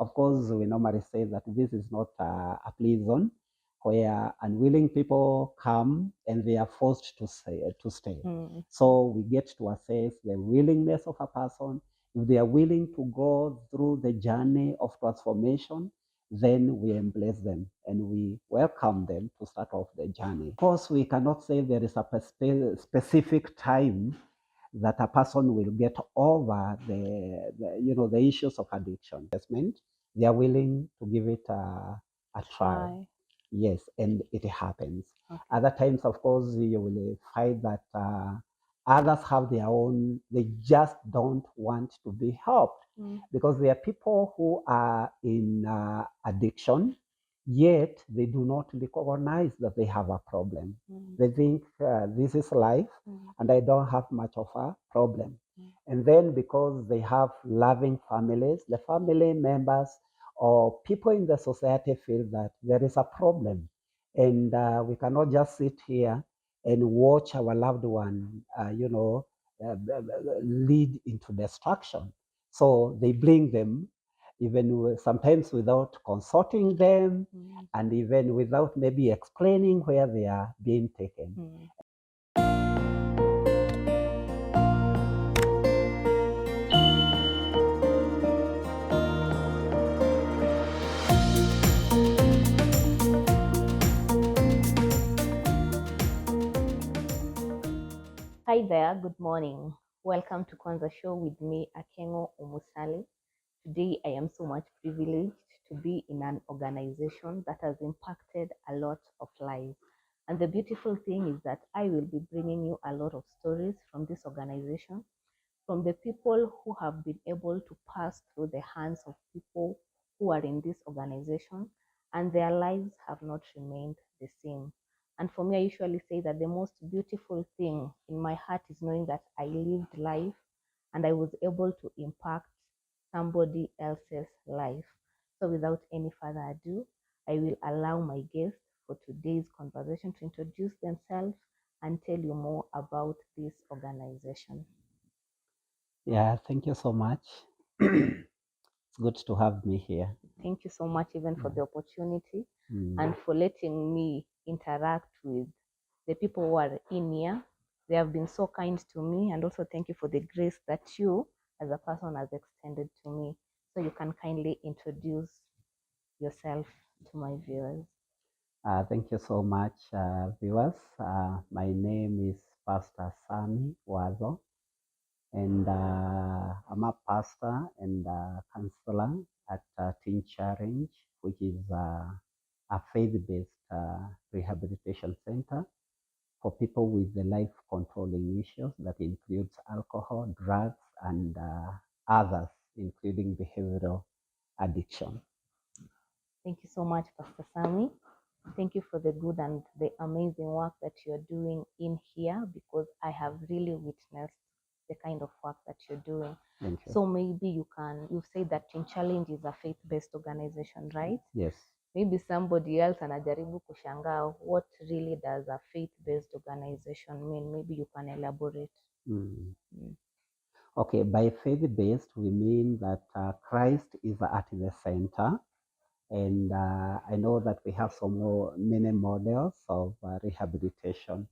of course, we normally say that this is not a play zone where unwilling people come and they are forced to stay. So we get to assess the willingness of a person. If they are willing to go through the journey of transformation, then we embrace them and we welcome them to start off the journey. Of course, we cannot say there is a specific time that a person will get over the issues of addiction. They are willing to give it a try. Yes, and it happens. Okay. Other times, of course, you will find that others have their own, they just don't want to be helped because there are people who are in addiction, yet they do not recognize that they have a problem. They think this is life and I don't have much of a problem. And then because they have loving families, the family members or people in the society feel that there is a problem. And we cannot just sit here and watch our loved one, lead into destruction. So they bring them, even sometimes without consulting them, and even without maybe explaining where they are being taken. Hi there, good morning. Welcome to Kwanza Show with me, Akengo Omusali. Today, I am so much privileged to be in an organization that has impacted a lot of lives. And the beautiful thing is that I will be bringing you a lot of stories from this organization, from the people who have been able to pass through the hands of people who are in this organization, and their lives have not remained the same. And for me, I usually say that the most beautiful thing in my heart is knowing that I lived life and I was able to impact somebody else's life. So without any further ado, I will allow my guests for today's conversation to introduce themselves and tell you more about this organization. Yeah, thank you so much. It's good to have me here. Thank you so much even for the opportunity and for letting me interact with the people who are in here. They have been so kind to me, and also thank you for the grace that you as a person has extended to me. So you can kindly introduce yourself to my viewers. Thank you so much, viewers. My name is Pastor Sammy Wazo, and I'm a pastor and counselor at Teen Challenge, which is a faith-based rehabilitation center for people with the life-controlling issues that includes alcohol, drugs, and others, including behavioral addiction. Thank you so much, Pastor Sammy. Thank you for the good and the amazing work that you're doing in here, because I have really witnessed the kind of work that you're doing. Thank you. So maybe you say that Teen Challenge is a faith-based organization, right? Yes. Maybe somebody else anajaribu kushangaa, what really does a faith-based organization mean? Maybe you can elaborate. Okay, by faith-based, we mean that Christ is at the center. And I know that we have many models of rehabilitation,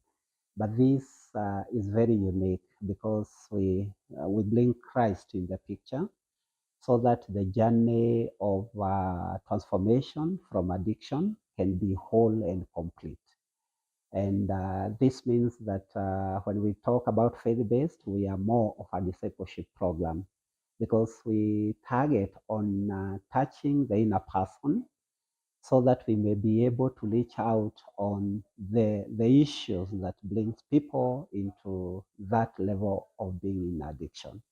but this is very unique because we bring Christ in the picture so that the journey of transformation from addiction can be whole and complete. And this means that when we talk about faith-based, we are more of a discipleship program because we target on touching the inner person so that we may be able to reach out on the issues that brings people into that level of being in addiction.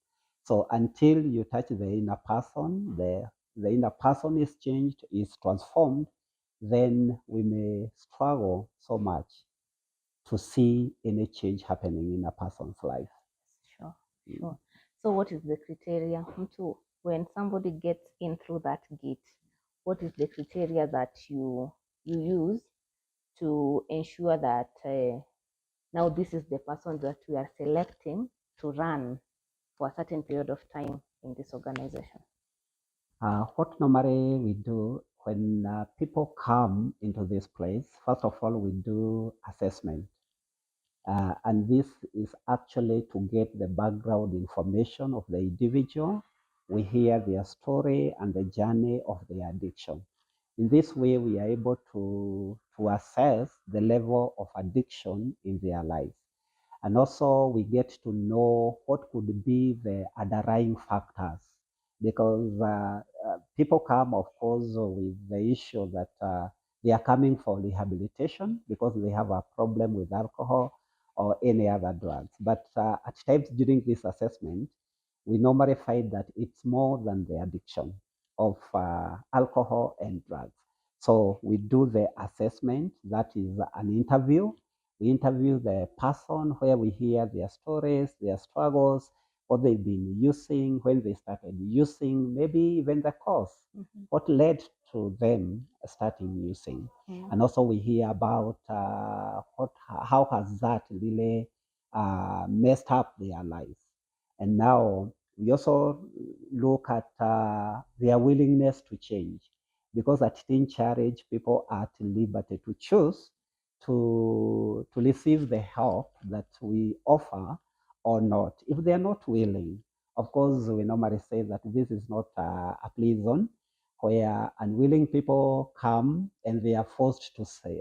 So until you touch the inner person, the inner person is changed, is transformed, then we may struggle so much to see any change happening in a person's life. Sure. So what is the criteria when somebody gets in through that gate? What is the criteria that you use to ensure that now this is the person that we are selecting to run for a certain period of time in this organization? What normally we do when people come into this place, first of all, we do assessment. And this is actually to get the background information of the individual. We hear their story and the journey of their addiction. In this way, we are able to assess the level of addiction in their lives. And also, we get to know what could be the underlying factors because people come, of course, with the issue that they are coming for rehabilitation because they have a problem with alcohol or any other drugs. But at times during this assessment, we normally find that it's more than the addiction of alcohol and drugs. So we do the assessment, that is an interview. We interview the person where we hear their stories, their struggles, what they've been using, when they started using, maybe even the cause, what led to them starting using. And also we hear about how has that really messed up their lives. And now we also look at their willingness to change because at Teen Challenge, people are at liberty to choose to receive the help that we offer or not. If they are not willing, of course, we normally say that this is not a prison where unwilling people come and they are forced to stay.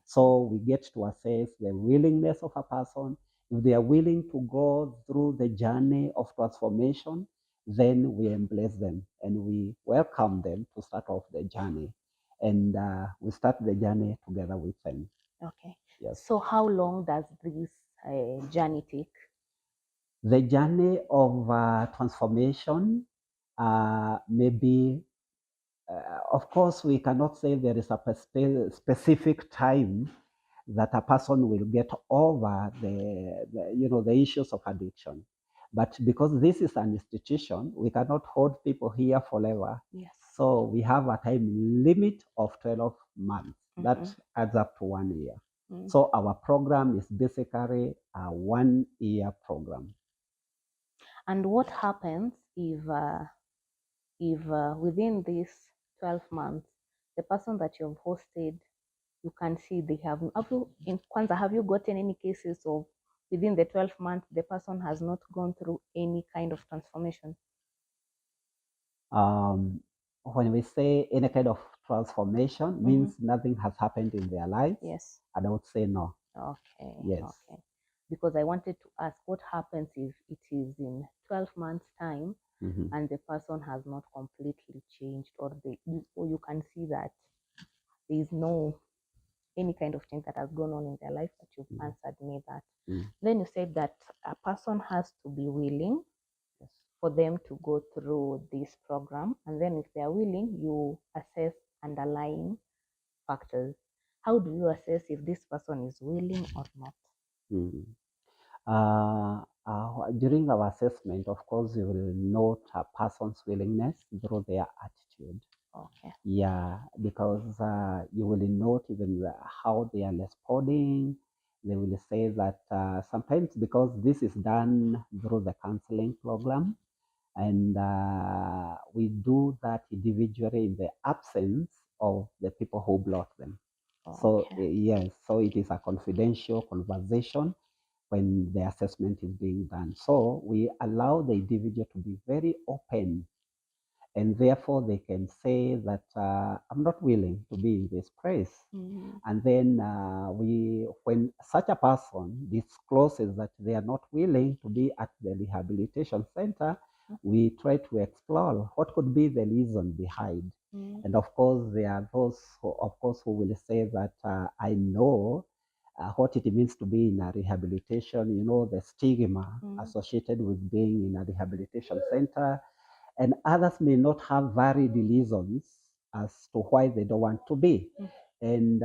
So we get to assess the willingness of a person. If they are willing to go through the journey of transformation, then we embrace them and we welcome them to start off the journey. And we start the journey together with them. Okay. Yes. So how long does this journey take? The journey of transformation maybe, of course, we cannot say there is a specific time that a person will get over the issues of addiction. But because this is an institution, we cannot hold people here forever. Yes. So we have a time limit of 12 months. That adds up to 1 year. So our program is basically a 1 year program. And what happens if within these 12 months, the person that you've hosted, you can see they have you in Kwanza, have you gotten any cases of within the 12 months the person has not gone through any kind of transformation? When we say any kind of transformation, means nothing has happened in their life. Yes. And I would say no. Okay. Yes. Okay. Because I wanted to ask what happens if it is in 12 months time and the person has not completely changed, or you can see that there is no any kind of change that has gone on in their life, that you've answered me that. Then you said that a person has to be willing for them to go through this program, and then if they are willing, you assess underlying factors. How do you assess if this person is willing or not? During our assessment, of course, you will note a person's willingness through their attitude. Okay. Yeah, because you will note even how they are responding. They will say that sometimes because this is done through the counseling program, and we do that individually in the absence of the people who brought them. Okay. So yes, so it is a confidential conversation when the assessment is being done. So we allow the individual to be very open, and therefore they can say that I'm not willing to be in this place. And then when such a person discloses that they are not willing to be at the rehabilitation center, we try to explore what could be the reason behind. And of course, there are those who will say that I know what it means to be in a rehabilitation, the stigma associated with being in a rehabilitation center. And others may not have varied reasons as to why they don't want to be. And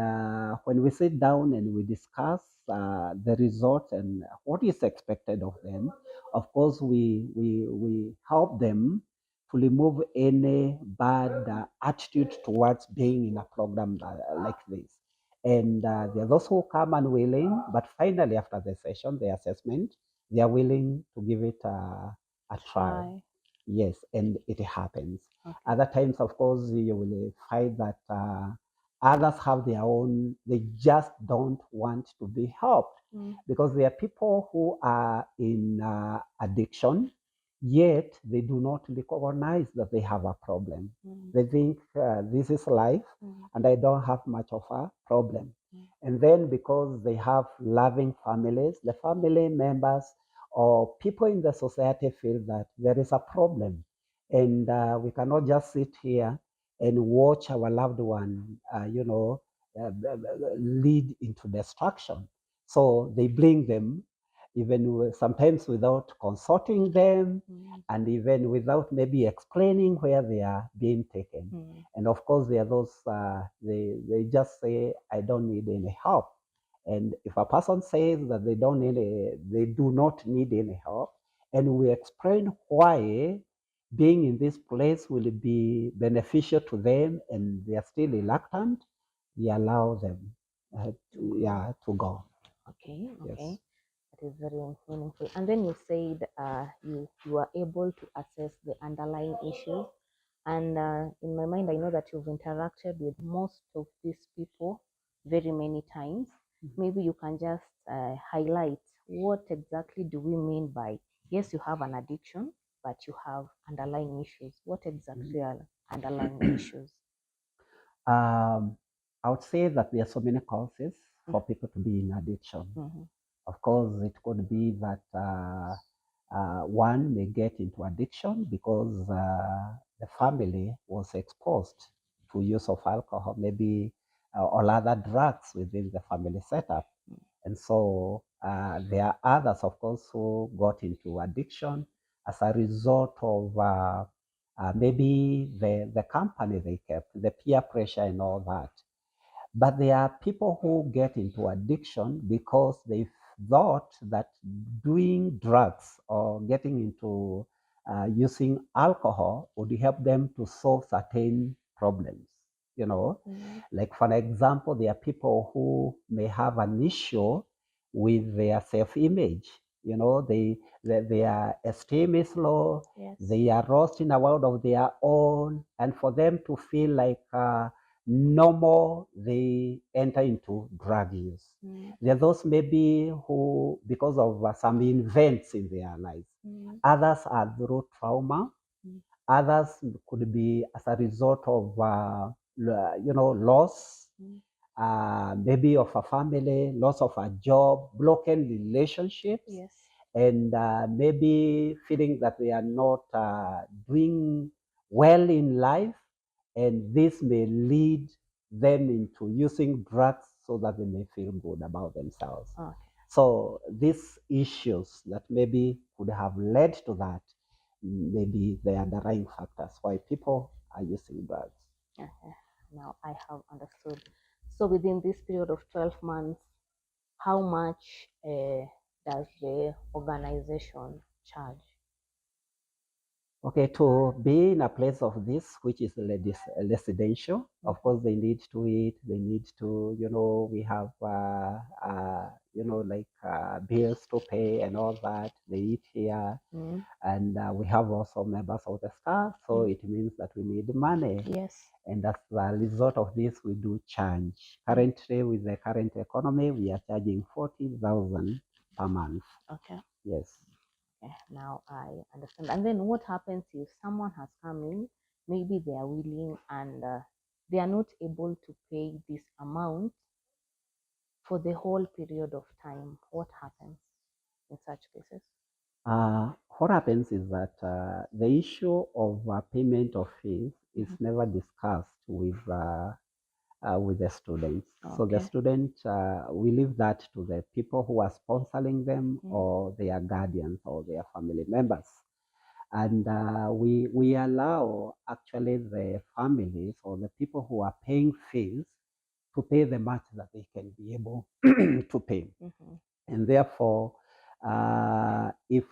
when we sit down and we discuss the result and what is expected of them, of course, we help them to remove any bad attitude towards being in a program like this. And there are those who come unwilling, but finally, after the session, the assessment, they are willing to give it a try. Yes, and it happens. Okay. Other times, of course, you will find that others have their own, they just don't want to be helped because there are people who are in addiction, yet they do not recognize that they have a problem. They think this is life and I don't have much of a problem. And then because they have loving families, the family members or people in the society feel that there is a problem and we cannot just sit here and watch our loved one, lead into destruction. So they bring them, even sometimes without consulting them, and even without maybe explaining where they are being taken. And of course, there are those, they just say, I don't need any help. And if a person says that they do not need any help, and we explain why being in this place will be beneficial to them, and they are still reluctant, we allow them to go. Okay. Yes. That is very meaningful. And then you said you are able to assess the underlying issues. And in my mind, I know that you've interacted with most of these people very many times. Maybe you can just highlight what exactly do we mean by, yes, you have an addiction, but you have underlying issues. What exactly are underlying issues? I would say that there are so many causes for people to be in addiction. Of course, it could be that one may get into addiction because the family was exposed to use of alcohol, maybe or other drugs within the family setup. And so there are others, of course, who got into addiction as a result of maybe the company they kept, the peer pressure and all that. But there are people who get into addiction because they thought that doing drugs or getting into using alcohol would help them to solve certain problems. You know, like for example, there are people who may have an issue with their self-image. You know, their esteem is low. Yes. They are lost in a world of their own, and for them to feel like normal, they enter into drug use. There are those maybe who, because of some events in their lives, others are through trauma, others could be as a result of, loss, maybe of a family, loss of a job, broken relationships. Yes. And maybe feeling that they are not doing well in life, and this may lead them into using drugs so that they may feel good about themselves. Okay. So these issues that maybe could have led to that, maybe the underlying factors why people are using drugs. Okay. Now I have understood. So within this period of 12 months, how much does the organization charge? Okay, to be in a place of this, which is residential, of course, they need to eat, they need to, we have, bills to pay and all that. They eat here. And we have also members of the staff, so it means that we need money. Yes. And as a result of this, we do charge. Currently, with the current economy, we are charging 40,000 per month. Okay. Yes. Okay. Now I understand. And then what happens if someone has come in, maybe they are willing and they are not able to pay this amount for the whole period of time? What happens in such cases? What happens is that the issue of payment of fees is never discussed with the students. So the Okay. students, we leave that to the people who are sponsoring them or their guardians or their family members. And we allow actually the families or the people who are paying fees to pay the much that they can be able to pay. And therefore, if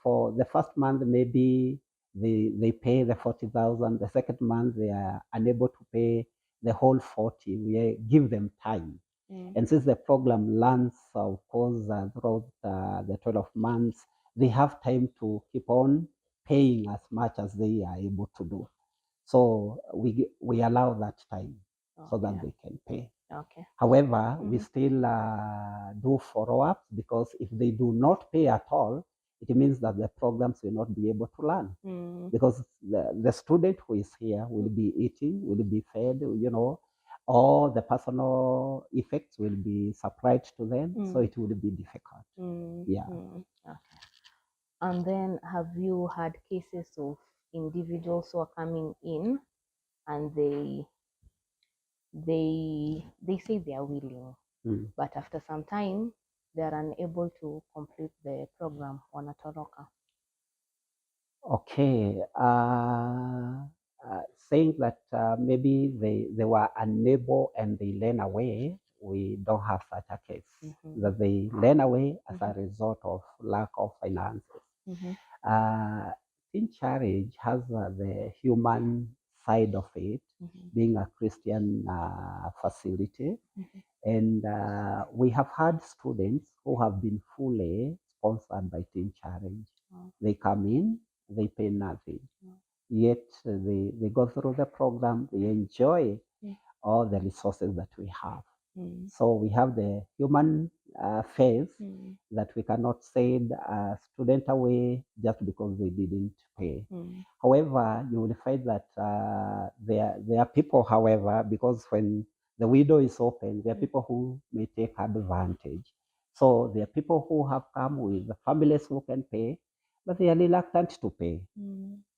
for the first month, maybe they pay the 40,000, the second month they are unable to pay the whole 40, we give them time. And since the program runs, of course, throughout the 12 months, they have time to keep on paying as much as they are able to do. So we allow that time so that they can pay. Okay. However, we still do follow-ups, because if they do not pay at all, it means that the programs will not be able to learn. Because the student who is here will be eating, will be fed, all the personal effects will be supplied to them, so it will be difficult. Yeah. Okay. And then have you had cases of individuals who are coming in and they say they are willing, but after some time they are unable to complete the program wanatoroka? Okay. Saying that maybe they were unable and they ran away, we don't have such a case. That they ran away as a result of lack of finances. Teen Challenge has the human side of it, being a Christian facility. And we have had students who have been fully sponsored by Teen Challenge. They come in, they pay nothing. Yet they go through the program, they enjoy all the resources that we have. So we have the human phase that we cannot send a student away just because they didn't pay. However, you will find that there are people, however, because when the window is open, there are people who may take advantage. So there are people who have come with families who can pay, but they are reluctant to pay.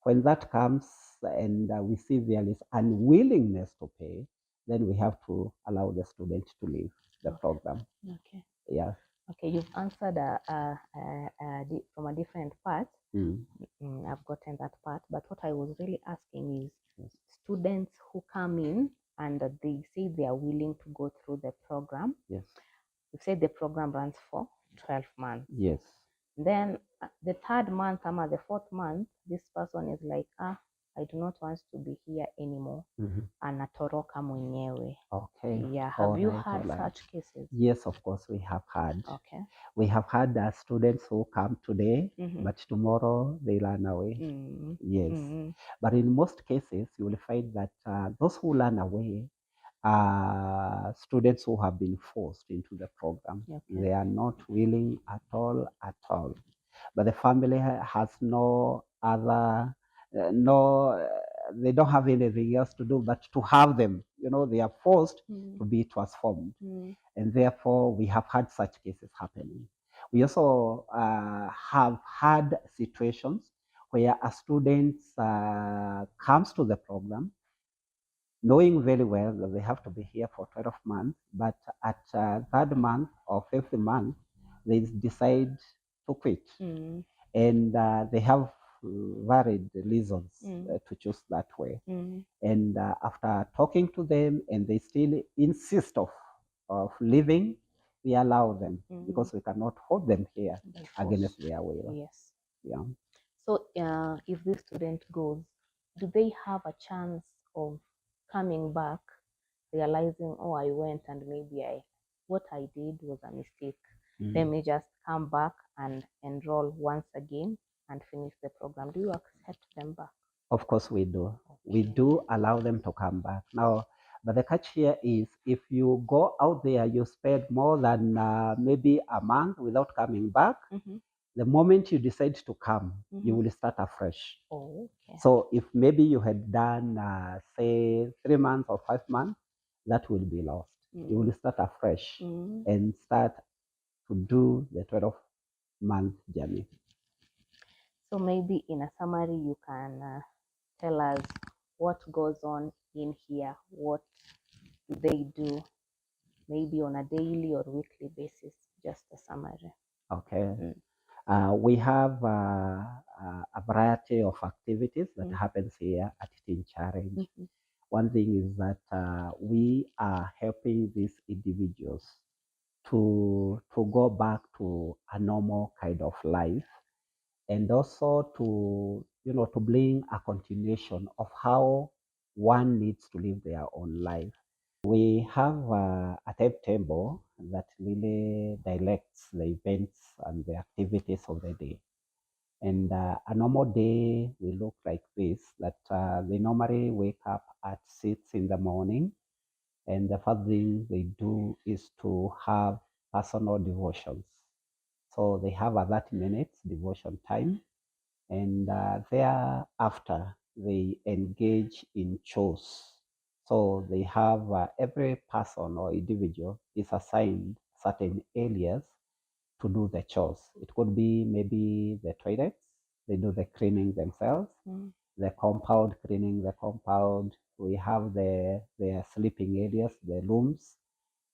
When that comes and we see there is unwillingness to pay, then we have to allow the student to leave the program. Okay. Yeah. Okay, you've answered from a different part. I've gotten that part, but what I was really asking is students who come in and they say they are willing to go through the program. Yes. You said the program runs for 12 months. Yes. Then the third month or the fourth month, this person is like, I do not want to be here anymore. Anatoroka mwenyewe. Okay. Yeah. Have you had such cases? Yes, of course we have had. Okay. We have had students who come today, but tomorrow they run away. Yes. But in most cases, you will find that those who run away are students who have been forced into the program. Okay. They are not willing at all. But the family has no other, they don't have anything else to do but to have them. They are forced to be transformed. And therefore, we have had such cases happening. We also have had situations where a student comes to the program knowing very well that they have to be here for 12 months, but at third month or fifth month, they decide to quit. And they have varied reasons to choose that way. And after talking to them, and they still insist of leaving, we allow them because we cannot hold them here against their will. Yes. Yeah. So if this student goes, do they have a chance of coming back, realizing, oh, I went and maybe what I did was a mistake. Let me just come back and enroll once again and finish the program. Do you accept them back? Of course we do. Okay. We do allow them to come back. Now, but the catch here is if you go out there, you spend more than maybe a month without coming back, the moment you decide to come, you will start afresh. Oh, okay. So if maybe you had done, say, 3 months or 5 months, that will be lost. You will start afresh and start to do the 12-month journey. So maybe in a summary, you can tell us what goes on in here. What do they do? Maybe on a daily or weekly basis, just a summary. Okay. We have a variety of activities that happens here at Teen Challenge. One thing is that we are helping these individuals to go back to a normal kind of life, and also to bring a continuation of how one needs to live their own life. We have a timetable that really directs the events and the activities of the day. And a normal day will look like this, that they normally wake up at 6 in the morning. And the first thing they do is to have personal devotions. So they have a 30 minutes devotion time. And thereafter, they engage in chores. So they have every person or individual is assigned certain areas to do the chores. It could be maybe the toilets, they do the cleaning themselves, the compound, cleaning the compound. We have their sleeping areas, the rooms,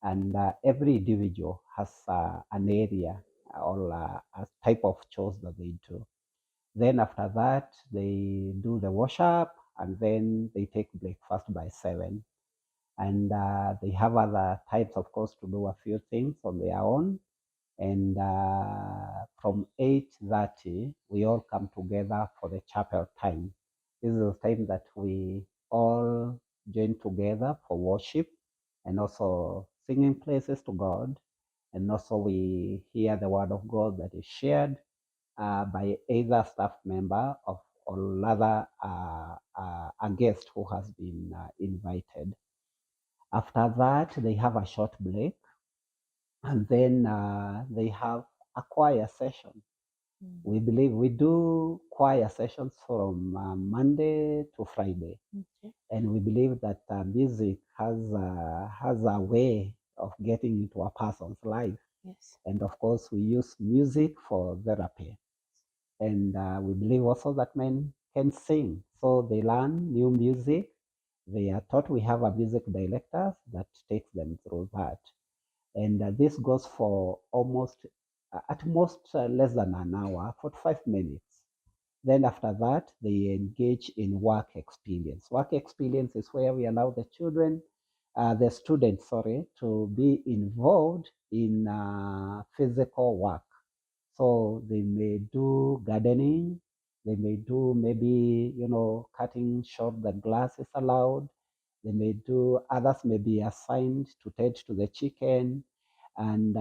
and every individual has an area or a type of chores that they do. Then after that, they do the wash up, and then they take breakfast by 7. And they have other types, of course, to do a few things on their own. And from 8:30, we all come together for the chapel time. This is the time that we all join together for worship and also singing praises to God. And also we hear the word of God that is shared by either staff member of or rather a guest who has been invited. After that, they have a short break, and then they have a choir session. We believe we do choir sessions from Monday to Friday, and we believe that music has a way of getting into a person's life. Yes. And of course, we use music for therapy. And we believe also that men can sing. So they learn new music. They are taught. We have a music director that takes them through that. And this goes for almost, at most, less than an hour, 45 minutes. Then after that, they engage in work experience. Work experience is where we allow the children, the students, to be involved in physical work. So they may do gardening, they may do maybe, cutting short the glass is allowed. They may do, others may be assigned to tend to the chicken. And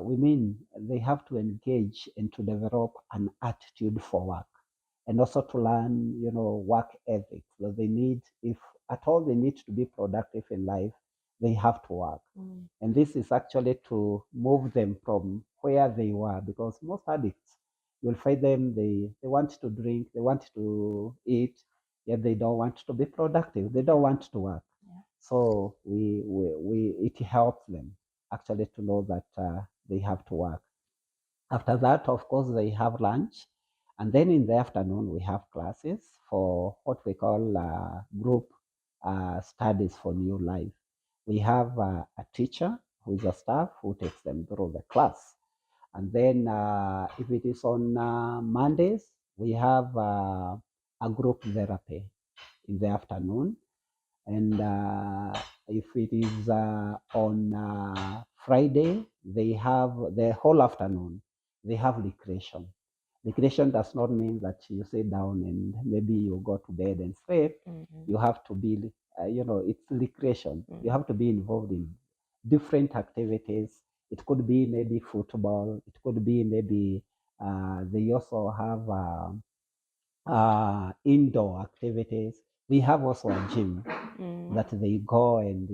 we mean they have to engage and to develop an attitude for work and also to learn, work ethics that they need. If at all they need to be productive in life, they have to work. And this is actually to move them from where they were, because most addicts, you'll find them, they want to drink, they want to eat, yet they don't want to be productive. They don't want to work. Yeah. So it helps them actually to know that they have to work. After that, of course, they have lunch. And then in the afternoon, we have classes for what we call group studies for new life. We have a teacher who is a staff who takes them through the class. And then if it is on Mondays, we have a group therapy in the afternoon. And if it is on Friday, they have the whole afternoon, they have recreation. Recreation does not mean that you sit down and maybe you go to bed and sleep. You have to be, it's recreation. You have to be involved in different activities. It could be maybe football. It could be maybe they also have indoor activities. We have also a gym that they go and,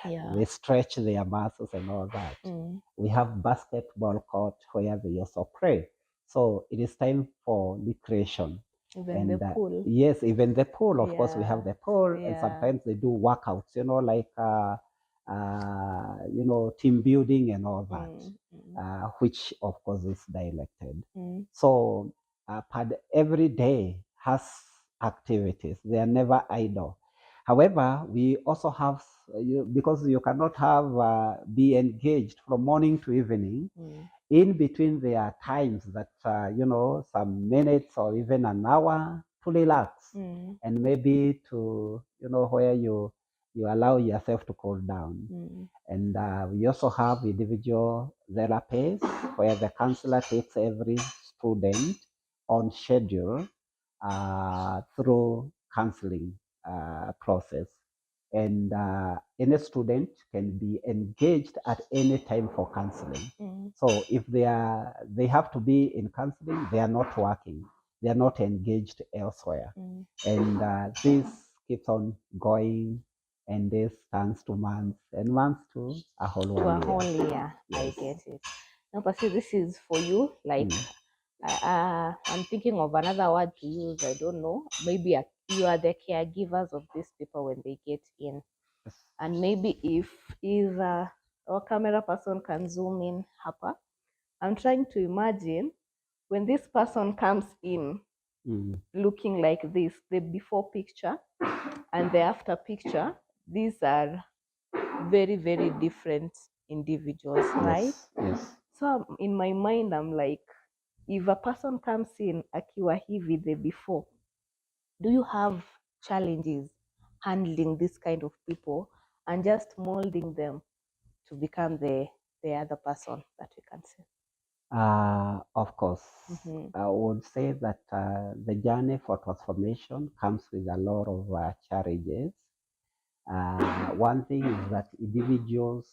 Yeah. they stretch their muscles and all that. We have basketball court where they also pray. So it is time for recreation. Even the pool. Yes, even the pool. Of course, we have Yeah. the pool, and Yeah. sometimes they do workouts, like team building and all that, which of course is directed. So every day has activities. They are never idle. However, we also have, because you cannot have be engaged from morning to evening. In between, there are times that some minutes or even an hour to relax, and maybe to where you allow yourself to cool down. And we also have individual therapies where the counselor takes every student on schedule through counseling process. and any student can be engaged at any time for counseling. So if they have to be in counseling, they are not working, they are not engaged elsewhere. And this keeps on going, and this turns to months, and months to a whole To a 1 year. whole year. I Yes. get it. Now, Pastor, this is for you. Like, I'm thinking of another word to use. I don't know. Maybe you are the caregivers of these people when they get in. Yes. And maybe if our camera person can zoom in, Hapa, I'm trying to imagine when this person comes in looking like this, the before picture and the after picture, these are very, very different individuals, right? Yes. So in my mind, I'm like, if a person comes in akiwa hivi the before, do you have challenges handling this kind of people and just molding them to become the other person that we can see? Of course. I would say that the journey for transformation comes with a lot of challenges. One thing is that individuals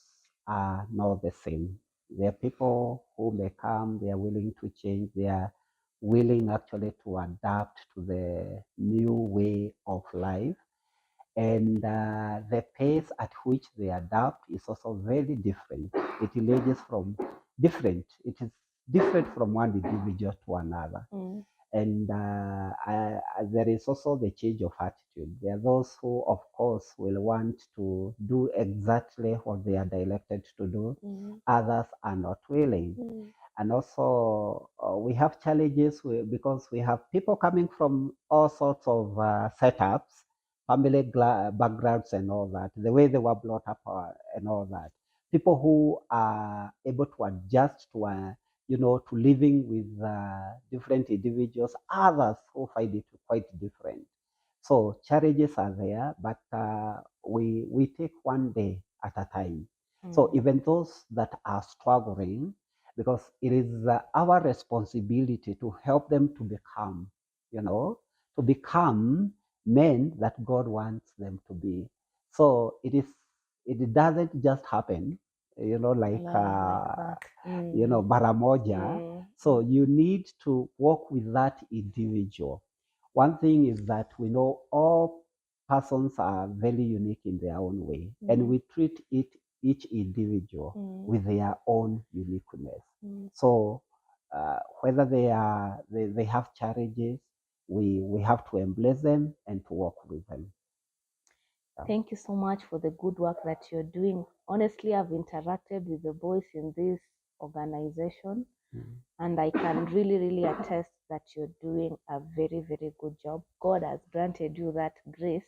are not the same. There are people who may come, they are willing to change, they are willing actually to adapt to the new way of life. And the pace at which they adapt is also very different. It ranges from different. It is different from one individual to another. And there is also the change of attitude. There are those who, of course, will want to do exactly what they are directed to do. Others are not willing. And also, we have challenges because we have people coming from all sorts of setups, family backgrounds and all that, the way they were brought up and all that. People who are able to adjust to to living with different individuals, others who find it quite different. So challenges are there, but we take one day at a time. So even those that are struggling, because it is our responsibility to help them to become, to become men that God wants them to be. So it doesn't just happen, like Baramoja. So you need to work with that individual. One thing is that we know all persons are very unique in their own way, and we treat each individual with their own uniqueness. So whether they have challenges, we have to embrace them and to work with them. Thank you so much for the good work that you're doing. Honestly, I've interacted with the boys in this organization, and I can really, really attest that you're doing a very, very good job. God has granted you that grace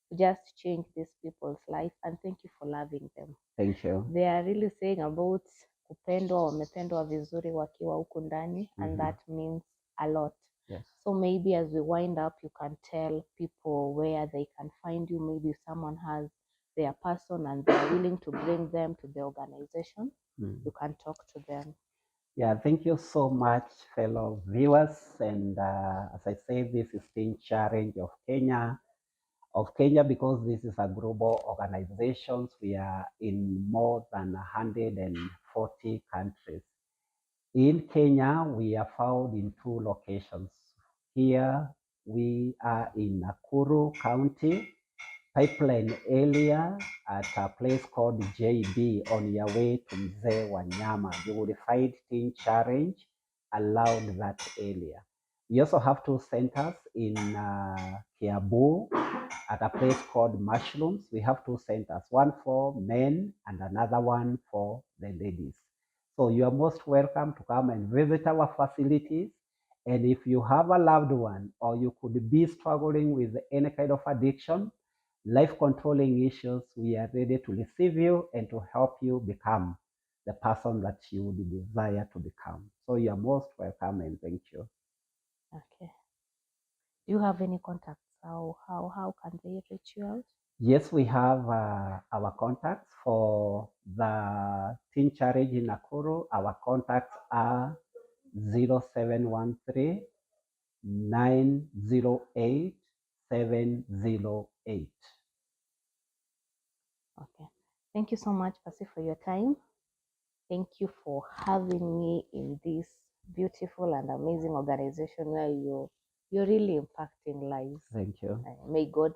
to just change these people's life, and thank you for loving them. Thank you. They are really saying about kupendwa, wamependwa vizuri wakiwa huku ndani, and that means a lot. Yes. So maybe as we wind up, you can tell people where they can find you. Maybe if someone has their person and they're willing to bring them to the organization, you can talk to them. Yeah, thank you so much, fellow viewers. And as I say, this is Teen Challenge of Kenya, because this is a global organization. We are in more than 140 countries. In Kenya, we are found in 2 locations. Here, we are in Nakuru County, Pipeline area, at a place called JB. On your way to Mzee Wanyama, you will find Teen Challenge around that area. We also have 2 centers in Kiambu at a place called Mushrooms. We have 2 centers, one for men and another one for the ladies. So you are most welcome to come and visit our facilities. And if you have a loved one, or you could be struggling with any kind of addiction, life controlling issues, we are ready to receive you and to help you become the person that you would desire to become. So you are most welcome, and thank you. Okay. Do you have any contacts? How can they reach you out? Yes, we have our contacts for the Teen Challenge in Nakuru. Our contacts are 0713 908 708. Thank you so much, Pasi, for your time. Thank you for having me in this beautiful and amazing organization where you're really impacting lives. Thank you. May God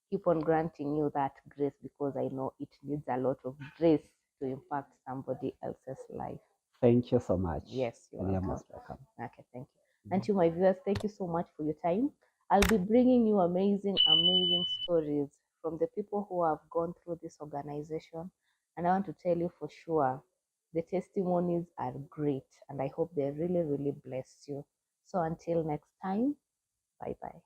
keep on granting you that grace, because I know it needs a lot of grace to impact somebody else's life. Thank you so much. Yes, you're And you're welcome. most welcome. Okay, thank you. And to my viewers, thank you so much for your time. I'll be bringing you amazing, amazing stories from the people who have gone through this organization. And I want to tell you for sure, the testimonies are great. And I hope they really, really bless you. So until next time, bye-bye.